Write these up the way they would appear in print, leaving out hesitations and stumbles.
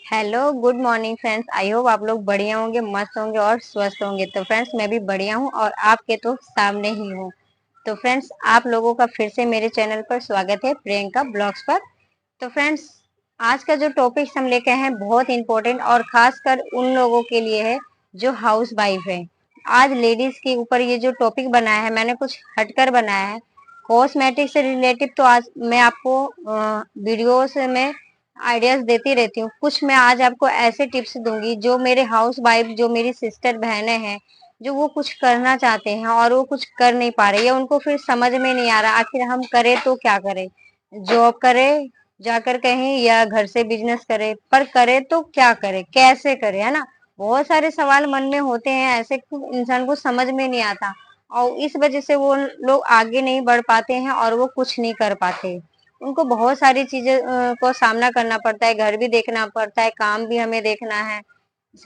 Hello good morning friends. I hope आप लोग बढ़िया होंगे, मस्त होंगे और स्वस्थ होंगे। तो फ्रेंड्स मैं भी बढ़िया हूँ और आपके तो सामने ही हूँ। तो फ्रेंड्स आप लोगों का फिर से मेरे चैनल पर स्वागत है, प्रियंका ब्लॉग्स पर। तो फ्रेंड्स आज का जो टॉपिक हम लेके आए हैं बहुत इंपॉर्टेंट और खासकर उन लोगों के लिए है जो हाउस वाइफ है। आज लेडीज के ऊपर ये जो टॉपिक बनाया है मैंने कुछ हटकर बनाया है, कॉस्मेटिक से रिलेटेड। तो आज मैं आपको वीडियो से मैं आइडियाज देती रहती हूँ। कुछ मैं आज आपको ऐसे टिप्स दूंगी जो मेरे हाउस वाइफ, जो मेरी सिस्टर बहनें हैं, जो वो कुछ करना चाहते हैं और वो कुछ कर नहीं पा रहे या उनको फिर समझ में नहीं आ रहा आखिर हम करें तो क्या करें। जॉब करें जाकर कहीं या घर से बिजनेस करे, पर करे तो क्या करे, कैसे करे, है ना। बहुत सारे सवाल मन में होते हैं ऐसे, इंसान को समझ में नहीं आता और इस वजह से वो लोग आगे नहीं बढ़ पाते हैं और वो कुछ नहीं कर पाते। उनको बहुत सारी चीजें को सामना करना पड़ता है, घर भी देखना पड़ता है, काम भी हमें देखना है।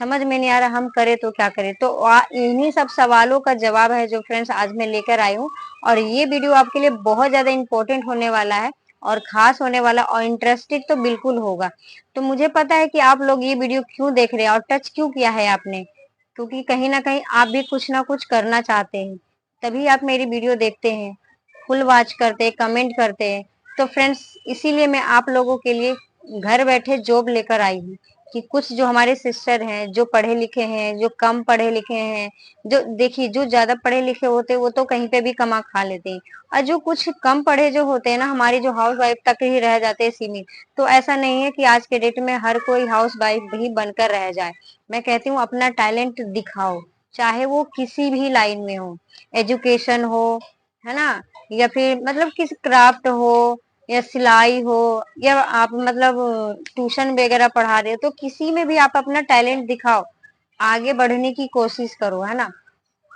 समझ में नहीं आ रहा हम करें तो क्या करें। तो इन्हीं सब सवालों का जवाब है जो फ्रेंड्स आज मैं लेकर आई हूँ। और ये वीडियो आपके लिए बहुत ज्यादा इंपॉर्टेंट होने वाला है और खास होने वाला और इंटरेस्टिंग तो बिल्कुल होगा। तो मुझे पता है कि आप लोग ये वीडियो क्यों देख रहे हैं और टच क्यों किया है आपने, क्योंकि कहीं ना कहीं आप भी कुछ ना कुछ करना चाहते हैं, तभी आप मेरी वीडियो देखते हैं, फुल वॉच करते हैं, कमेंट करते हैं। तो फ्रेंड्स इसीलिए मैं आप लोगों के लिए घर बैठे जॉब लेकर आई हूँ कि कुछ जो हमारे सिस्टर हैं, जो पढ़े लिखे हैं, जो कम पढ़े लिखे हैं, जो देखिए जो ज्यादा पढ़े लिखे होते हैं वो तो कहीं पे भी कमा खा लेते हैं, और जो कुछ कम पढ़े जो होते हैं ना, हमारी जो हाउस वाइफ तक ही रह जाते हैं सीमित। तो ऐसा नहीं है कि आज के डेट में हर कोई हाउस वाइफ भी बनकर रह जाए। मैं कहती हूँ अपना टैलेंट दिखाओ, चाहे वो किसी भी लाइन में हो, एजुकेशन हो, है ना, या फिर मतलब किसी क्राफ्ट हो, या सिलाई हो, या आप मतलब ट्यूशन वगैरह पढ़ा रहे हो, तो किसी में भी आप अपना टैलेंट दिखाओ, आगे बढ़ने की कोशिश करो, है ना।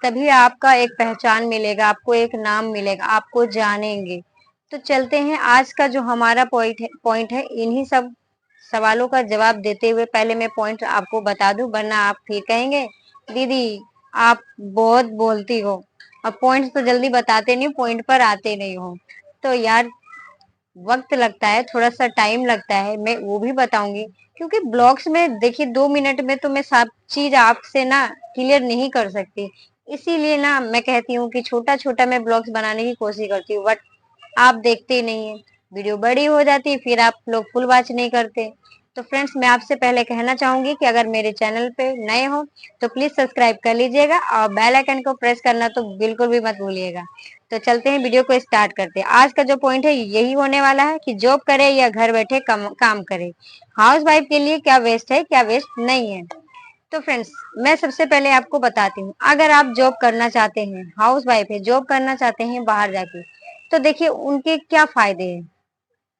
तभी आपका एक पहचान मिलेगा, आपको एक नाम मिलेगा, आपको जानेंगे। तो चलते हैं आज का जो हमारा पॉइंट है इन्हीं सब सवालों का जवाब देते हुए पहले मैं पॉइंट आपको बता दूं, वरना आप फिर कहेंगे दीदी आप बहुत बोलती हो और पॉइंट्स तो जल्दी बताते नहीं, पॉइंट पर आते नहीं हो। तो यार वक्त लगता है, थोड़ा सा टाइम लगता है, मैं वो भी बताऊंगी। क्योंकि ब्लॉग्स में देखिए 2 मिनट में तो मैं सब चीज आपसे ना क्लियर नहीं कर सकती। इसीलिए ना मैं कहती हूँ कि छोटा छोटा मैं ब्लॉग्स बनाने की कोशिश करती हूँ, बट आप देखते ही नहीं है, वीडियो बड़ी हो जाती है, फिर आप लोग फुल वॉच नहीं करते। तो फ्रेंड्स मैं आपसे पहले कहना चाहूंगी कि अगर मेरे चैनल पे नए हो तो प्लीज सब्सक्राइब कर लीजिएगा और बेल आइकन को प्रेस करना तो बिल्कुल भी मत भूलिएगा। तो चलते हैं वीडियो को स्टार्ट करते हैं। आज का जो पॉइंट है यही होने वाला है कि जॉब करे या घर बैठे काम करे, हाउस वाइफ के लिए क्या बेस्ट है क्या बेस्ट नहीं है। तो फ्रेंड्स मैं सबसे पहले आपको बताती हूँ, अगर आप जॉब करना चाहते हैं, हाउस वाइफ है, जॉब करना चाहते हैं बाहर जाके, तो देखिए उनके क्या फायदे हैं।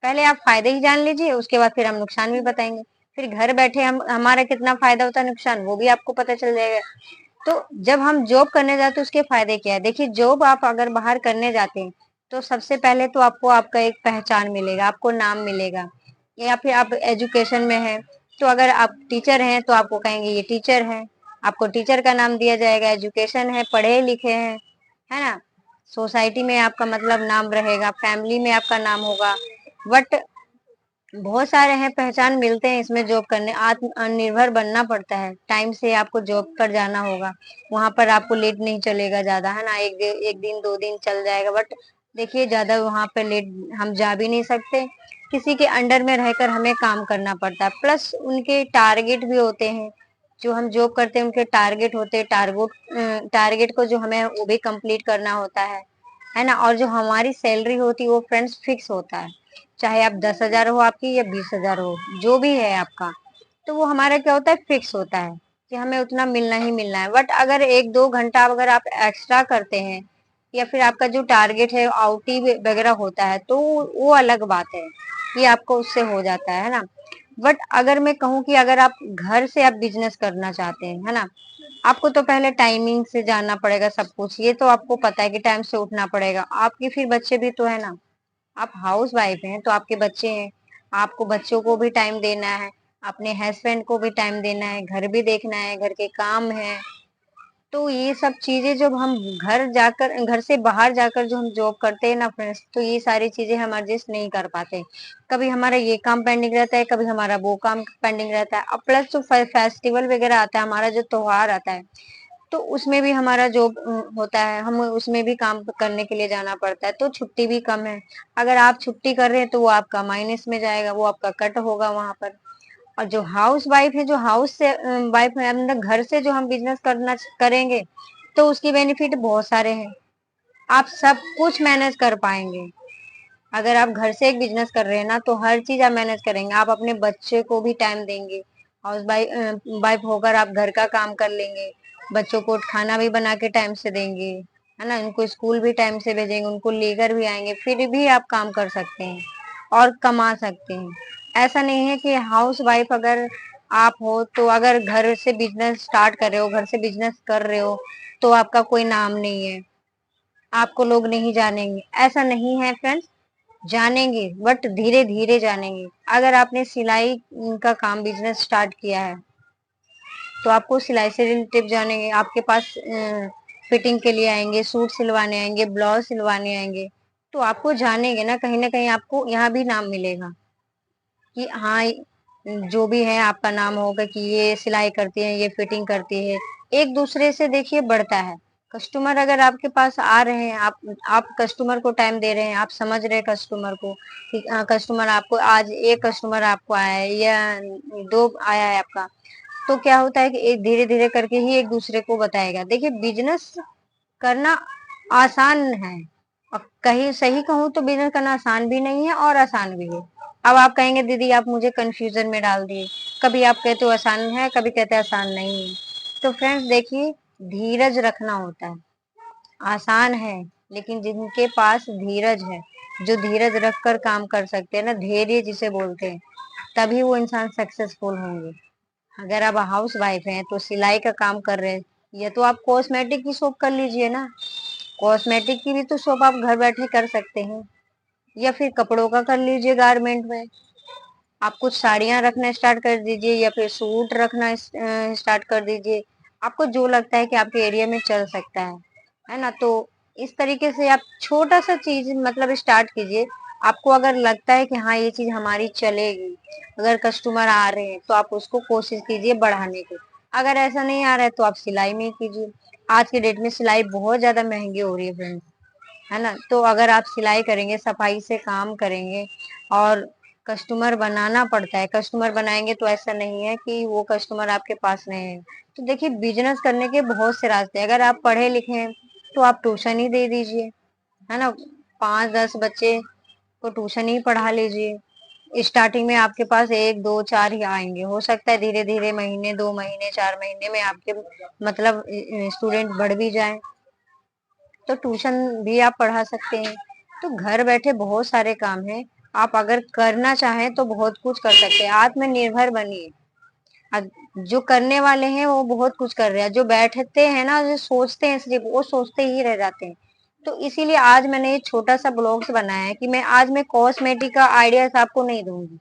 पहले आप फायदे ही जान लीजिए, उसके बाद फिर हम नुकसान भी बताएंगे। फिर घर बैठे हम हमारा कितना फायदा होता है, नुकसान वो भी आपको पता चल जाएगा। तो जब हम जॉब करने जाते हैं उसके फायदे क्या है, देखिए जॉब आप अगर बाहर करने जाते हैं तो सबसे पहले तो आपको आपका एक पहचान मिलेगा, आपको नाम मिलेगा। या फिर आप एजुकेशन में है तो अगर आप टीचर हैं तो आपको कहेंगे ये टीचर है, आपको टीचर का नाम दिया जाएगा। एजुकेशन है, पढ़े लिखे हैं, है ना, सोसाइटी में आपका मतलब नाम रहेगा, फैमिली में आपका नाम होगा। बट बहुत सारे हैं पहचान मिलते हैं इसमें जॉब करने, आत्मनिर्भर बनना पड़ता है, टाइम से आपको जॉब पर जाना होगा, वहां पर आपको लेट नहीं चलेगा ज्यादा, है ना, एक दिन 2 दिन चल जाएगा, बट देखिए ज्यादा वहां पर लेट हम जा भी नहीं सकते। किसी के अंडर में रहकर हमें काम करना पड़ता है, प्लस उनके टारगेट भी होते हैं। जो हम जॉब करते हैं उनके टारगेट होते हैं, टारगेट को जो हमें वो भी कंप्लीट करना होता है ना। और जो हमारी सैलरी होती है वो फ्रेंड्स फिक्स होता है, चाहे आप 10,000 हो आपकी या 20,000 हो, जो भी है आपका, तो वो हमारा क्या होता है, फिक्स होता है कि हमें उतना मिलना ही मिलना है। बट अगर 1-2 घंटा अगर आप एक्स्ट्रा करते हैं या फिर आपका जो टारगेट है आउटी वगैरह होता है तो वो अलग बात है, ये आपको उससे हो जाता है ना। बट अगर मैं कहूँ कि अगर आप घर से आप बिजनेस करना चाहते हैं, है ना, आपको तो पहले टाइमिंग से जानना पड़ेगा सब कुछ, ये तो आपको पता है कि टाइम से उठना पड़ेगा, आपके फिर बच्चे भी तो है ना, आप हाउस वाइफ हैं तो आपके बच्चे हैं, आपको बच्चों को भी टाइम देना है, अपने हस्बैंड को भी टाइम देना है, घर भी देखना है, घर के काम है, तो ये सब चीजें जब हम घर से बाहर जाकर जो हम जॉब करते हैं ना फ्रेंड्स, तो ये सारी चीजें हम एडजस्ट नहीं कर पाते। कभी हमारा ये काम पेंडिंग रहता है, कभी हमारा वो काम पेंडिंग रहता है। अब प्लस जो फेस्टिवल वगैरह आता है, हमारा जो त्योहार आता है, तो उसमें भी हमारा जो होता है, हम उसमें भी काम करने के लिए जाना पड़ता है, तो छुट्टी भी कम है। अगर आप छुट्टी कर रहे हैं तो वो आपका माइनस में जाएगा, वो आपका कट होगा वहां पर। और जो हाउस वाइफ है, जो हाउस से वाइफ है, मतलब घर से जो हम बिजनेस करना करेंगे, तो उसकी बेनिफिट बहुत सारे हैं। आप सब कुछ मैनेज कर पाएंगे। अगर आप घर से एक बिजनेस कर रहे हैं ना, तो हर चीज आप मैनेज करेंगे। आप अपने बच्चे को भी टाइम देंगे, हाउस वाइफ होकर आप घर का काम कर लेंगे, बच्चों को खाना भी बना के टाइम से देंगे, है ना, उनको स्कूल भी टाइम से भेजेंगे, उनको लेकर भी आएंगे, फिर भी आप काम कर सकते हैं और कमा सकते हैं। ऐसा नहीं है कि हाउस वाइफ अगर आप हो तो अगर घर से बिजनेस स्टार्ट कर रहे हो, घर से बिजनेस कर रहे हो, तो आपका कोई नाम नहीं है, आपको लोग नहीं जानेंगे। ऐसा नहीं है फ्रेंड्स, जानेंगे बट धीरे धीरे जानेंगे। अगर आपने सिलाई का काम बिजनेस स्टार्ट किया है, तो आपको सिलाई से रिलेटेड जानेंगे, आपके पास फिटिंग के लिए आएंगे, सूट सिलवाने आएंगे, ब्लाउज सिलवाने आएंगे, तो आपको जानेंगे ना कहीं आपको यहाँ भी नाम मिलेगा कि हाँ, जो भी है आपका नाम होगा कि ये सिलाई करती है, ये फिटिंग करती है। एक दूसरे से देखिए बढ़ता है। कस्टमर अगर आपके पास आ रहे हैं, आप कस्टमर को टाइम दे रहे हैं, आप समझ रहे हैं कस्टमर को कि कस्टमर आपको आज एक कस्टमर आपको आया है या दो आया है आपका, तो क्या होता है कि एक धीरे धीरे करके ही एक दूसरे को बताएगा। देखिए, बिजनेस करना आसान है, और कहीं सही कहूँ तो बिजनेस करना आसान भी नहीं है और आसान भी है। अब आप कहेंगे दीदी आप मुझे कंफ्यूजन में डाल दिए, कभी आप कहते हो आसान है, कभी कहते हैं आसान नहीं है। तो फ्रेंड्स देखिए, धीरज रखना होता है। आसान है, लेकिन जिनके पास धीरज है, जो धीरज रख कर काम कर सकते हैं ना, धैर्य जिसे बोलते हैं, तभी वो इंसान सक्सेसफुल होंगे। अगर आप हाउस वाइफ हैं तो सिलाई का काम कर रहे हैं, या तो आप कॉस्मेटिक की शॉप कर लीजिए ना, कॉस्मेटिक की भी तो शॉप आप घर बैठे कर सकते हैं, या फिर कपड़ों का कर लीजिए गारमेंट में। आप कुछ साड़ियां रखना स्टार्ट कर दीजिए, या फिर सूट रखना स्टार्ट कर दीजिए। आपको जो लगता है कि आपके एरिया में चल सकता है ना, तो इस तरीके से आप छोटा सा चीज मतलब स्टार्ट कीजिए। आपको अगर लगता है कि हाँ ये चीज हमारी चलेगी, अगर कस्टमर आ रहे हैं, तो आप उसको कोशिश कीजिए बढ़ाने की। अगर ऐसा नहीं आ रहा है तो आप सिलाई में कीजिए। आज के डेट में सिलाई बहुत ज्यादा महंगी हो रही है फ्रेंड्स, है ना। तो अगर आप सिलाई करेंगे, सफाई से काम करेंगे, और कस्टमर बनाना पड़ता है, कस्टमर बनाएंगे तो ऐसा नहीं है कि वो कस्टमर आपके पास नहीं है। तो देखिए, बिजनेस करने के बहुत से रास्ते हैं। अगर आप पढ़े लिखे हैं तो आप ट्यूशन ही दे दीजिए, है ना, 5-10 बच्चे को ट्यूशन ही पढ़ा लीजिए। स्टार्टिंग में आपके पास 1 2 4 ही आएंगे, हो सकता है धीरे धीरे महीने 2 महीने 4 महीने में आपके मतलब स्टूडेंट बढ़ भी जाए, तो ट्यूशन भी आप पढ़ा सकते हैं। तो घर बैठे बहुत सारे काम हैं, आप अगर करना चाहें तो बहुत कुछ कर सकते हैं। आत्मनिर्भर बनिए। जो करने वाले हैं वो बहुत कुछ कर रहे हैं, जो बैठते हैं ना, जो सोचते हैं सिर्फ वो सोचते ही रह जाते हैं। तो इसीलिए आज मैंने ये छोटा सा ब्लॉग्स बनाया है कि मैं कॉस्मेटिक का आइडियाज आपको नहीं दूंगी।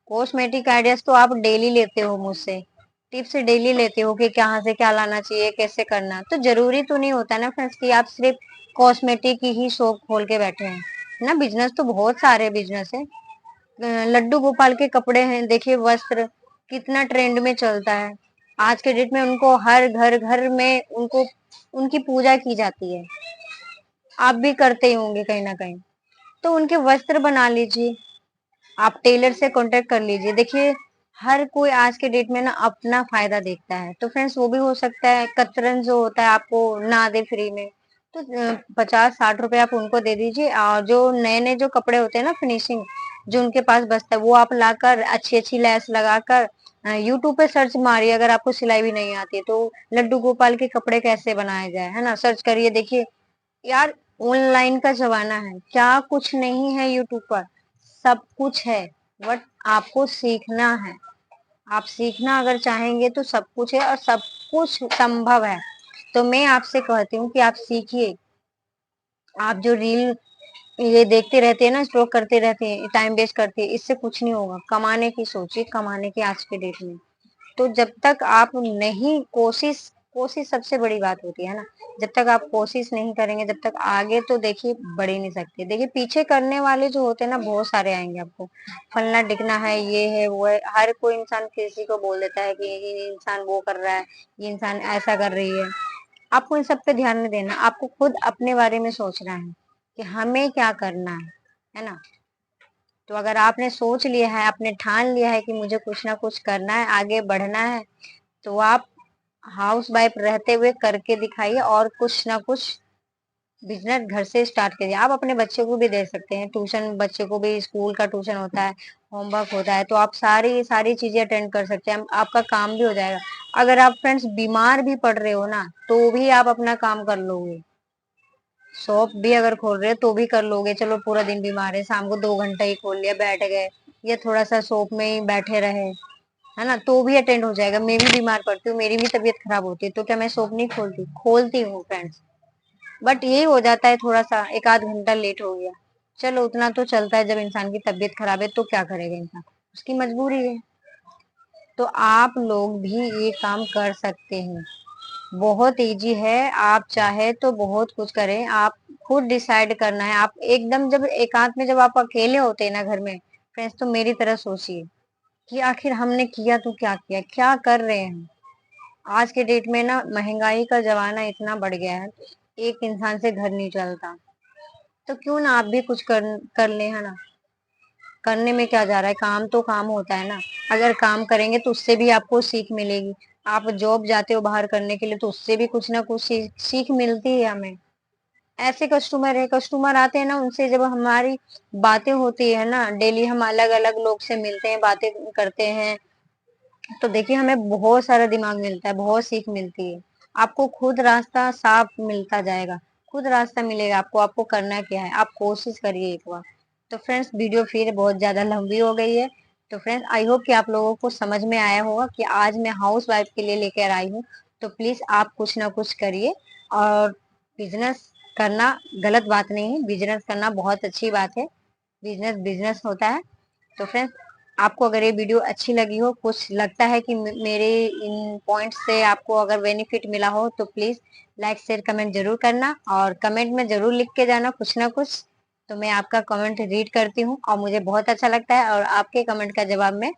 कॉस्मेटिक आइडियाज तो आप डेली लेते हो मुझसे, टिप्स डेली लेते हो कि कहाँ से क्या लाना चाहिए, कैसे करना। तो जरूरी तो नहीं होता ना फ्रेंड्स कि आप सिर्फ कॉस्मेटिक की ही शॉप खोल के बैठे हैं, ना। बिजनेस तो बहुत सारे बिजनेस है। लड्डू गोपाल के कपड़े हैं, देखिए वस्त्र कितना ट्रेंड में चलता है। आज के डेट में उनको हर घर घर में उनको उनकी पूजा की जाती है। आप भी करते ही होंगे कहीं ना कहीं, तो उनके वस्त्र बना लीजिए। आप टेलर से कांटेक्ट कर लीजिए। देखिए, हर कोई आज के डेट में ना अपना फायदा देखता है, तो फ्रेंड्स वो भी हो सकता है कतरन जो होता है आपको ना दे फ्री में, तो 50-60 रुपए आप उनको दे दीजिए। और जो नए नए जो कपड़े होते हैं ना, फिनिशिंग जो उनके पास बचता है, वो आप लाकर अच्छी अच्छी लैस लगाकर यूट्यूब पे सर्च मारिए। अगर आपको सिलाई भी नहीं आती है तो लड्डू गोपाल के कपड़े कैसे बनाए जाए, है ना, सर्च करिए। देखिए यार, ऑनलाइन का जमाना है, क्या कुछ नहीं है यूट्यूब पर, सब कुछ है। बट आपको सीखना है। आप सीखना अगर चाहेंगे तो सब कुछ है और सब कुछ संभव है। तो मैं आपसे कहती हूँ कि आप सीखिए। आप जो रील ये देखते रहते हैं ना, स्क्रॉल करते रहते हैं, टाइम वेस्ट करते हैं, इससे कुछ नहीं होगा। कमाने की सोचिए, कमाने की आज के डेट में। तो जब तक आप नहीं कोशिश कोशिश सबसे बड़ी बात होती है ना। जब तक आप कोशिश नहीं करेंगे, जब तक आगे तो देखिए बढ़ ही नहीं सकते। देखिए पीछे करने वाले जो होते हैं ना, बहुत सारे आएंगे आपको। फलना डिकना है, ये है वो है, हर कोई इंसान किसी को बोल देता है कि ये इंसान वो कर रहा है, ये इंसान ऐसा कर रही है। आपको इन सब पे ध्यान नहीं देना, आपको खुद अपने बारे में सोचना है कि हमें क्या करना है ना। तो अगर आपने सोच लिया है, आपने ठान लिया है कि मुझे कुछ ना कुछ करना है, आगे बढ़ना है, तो आप हाउस वाइफ रहते हुए करके दिखाइए और कुछ ना कुछ बिजनेस घर से स्टार्ट करिए। आप अपने बच्चे को भी दे सकते हैं ट्यूशन, बच्चे को भी स्कूल का ट्यूशन होता है, होमवर्क होता है, तो आप सारी सारी चीजें अटेंड कर सकते हैं, आपका काम भी हो जाएगा। अगर आप फ्रेंड्स बीमार भी पड़ रहे हो ना, तो भी आप अपना काम कर लोगे। शॉप भी अगर खोल रहे हो तो भी कर लोगे, चलो पूरा दिन बीमार है, शाम को 2 घंटा ही खोल लिया, बैठ गए, या थोड़ा सा शॉप में ही बैठे रहे, है ना, तो भी अटेंड हो जाएगा। मैं भी बीमार पड़ती हूँ, मेरी भी तबीयत खराब होती है, तो क्या मैं शॉप नहीं खोलती? खोलती हूँ फ्रेंड्स। बट यही हो जाता है, थोड़ा सा एक आध घंटा लेट हो गया, चलो उतना तो चलता है। जब इंसान की तबीयत खराब है तो क्या करेगा इंसान, उसकी मजबूरी है। तो आप लोग भी ये काम कर सकते हैं, बहुत इजी है। आप चाहे तो बहुत कुछ करें, आप खुद डिसाइड करना है। आप एकदम जब एकांत में, जब आप अकेले होते हैं ना घर में फ्रेंड्स, तो मेरी तरह सोचिए कि आखिर हमने किया तो क्या किया, क्या कर रहे हैं। आज के डेट में ना महंगाई का जमाना इतना बढ़ गया है, एक इंसान से घर नहीं चलता। तो क्यों ना आप भी कुछ कर ले, है ना। करने में क्या जा रहा है, काम तो काम होता है ना। अगर काम करेंगे तो उससे भी आपको सीख मिलेगी। आप जॉब जाते हो बाहर करने के लिए, तो उससे भी कुछ ना कुछ सीख मिलती है हमें। ऐसे कस्टमर है, कस्टमर आते हैं ना, उनसे जब हमारी बातें होती है ना, डेली हम अलग अलग लोग से मिलते हैं, बातें करते हैं, तो देखिए हमें बहुत सारा दिमाग मिलता है, बहुत सीख मिलती है। आपको खुद रास्ता साफ मिलता जाएगा, खुद रास्ता मिलेगा आपको। आपको करना क्या है, आप कोशिश करिए एक बार। तो फ्रेंड्स वीडियो फिर बहुत ज्यादा लंबी हो गई है। तो फ्रेंड्स आई होप कि आप लोगों को समझ में आया होगा कि आज मैं हाउस वाइफ के लिए लेकर आई हूँ। तो प्लीज आप कुछ ना कुछ करिए। और बिजनेस करना गलत बात नहीं है, बिजनेस करना बहुत अच्छी बात है। बिजनेस बिजनेस होता है। तो फ्रेंड्स आपको अगर ये वीडियो अच्छी लगी हो, कुछ लगता है कि मेरे इन पॉइंट्स से आपको अगर बेनिफिट मिला हो, तो प्लीज लाइक शेयर कमेंट जरूर करना, और कमेंट में जरूर लिख के जाना कुछ ना कुछ। तो मैं आपका कमेंट रीड करती हूँ और मुझे बहुत अच्छा लगता है, और आपके कमेंट का जवाब मैं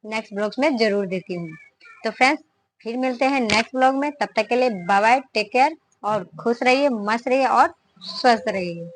नेक्स्ट ब्लॉग्स में जरूर देती हूँ। तो फ्रेंड्स फिर मिलते हैं नेक्स्ट ब्लॉग में, तब तक के लिए बाय बाय, टेक केयर, और खुश रहिए, मस्त रहिए और स्वस्थ रहिए।